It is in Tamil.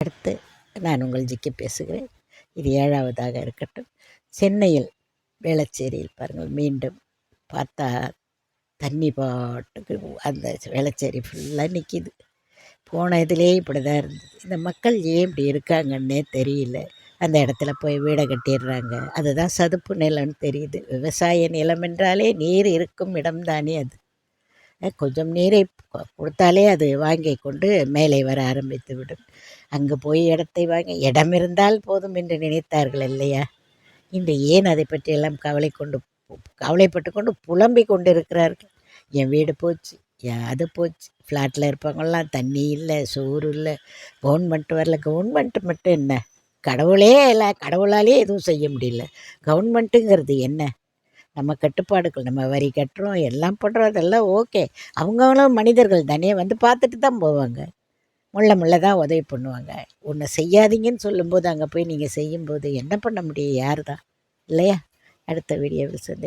அடுத்து நான் உங்கள் ஜிக்கி பேசுகிறேன். இது 7வதாக இருக்கட்டும். சென்னையில் வேளச்சேரியில் பாருங்கள், மீண்டும் பார்த்தா தண்ணி பாட்டுக்கு அந்த வேளச்சேரி ஃபுல்லாக நிற்கிது. போன இதிலே இப்படி தான் இருந்தது. இந்த மக்கள் ஏன் இப்படி இருக்காங்கன்னே தெரியல. அந்த இடத்துல போய் வீடை கட்டிடுறாங்க. அதுதான் சதுப்பு நிலம்னு தெரியுது. விவசாய நிலம் என்றாலே நீர் இருக்கும் இடம்தானே அது. கொஞ்சம் நீரை கொடுத்தாலே அது வாங்கி கொண்டு மேலே வர ஆரம்பித்து விடும். அங்கே போய் இடத்தை வாங்கி இடம் இருந்தால் போதும் என்று நினைத்தார்கள் இல்லையா? இன்று ஏன் அதை பற்றியெல்லாம் கவலைப்பட்டு கொண்டு புலம்பிக் கொண்டு இருக்கிறார்கள். என் வீடு போச்சு, அது போச்சு, ஃப்ளாட்டில் இருப்பவங்களாம் தண்ணி இல்லை, சோறு இல்லை, கவர்மெண்ட் வரல. கவர்மெண்ட்டு மட்டும் என்ன, கடவுளே இல்லை, கடவுளாலே எதுவும் செய்ய முடியல. கவர்மெண்ட்டுங்கிறது என்ன? நம்ம கட்டுப்பாடுகள், நம்ம வரி கட்டுறோம், எல்லாம் பண்ணுறோம், அதெல்லாம் ஓகே. அவங்கவுங்களும் மனிதர்கள் தானே, வந்து பார்த்துட்டு தான் போவாங்க. முள்ள தான் உதவி பண்ணுவாங்க. ஒன்று செய்யாதீங்கன்னு சொல்லும்போது அங்கே போய் நீங்கள் செய்யும்போது என்ன பண்ண முடியும்? யார் தான் இல்லையா? அடுத்த வீடியோவில்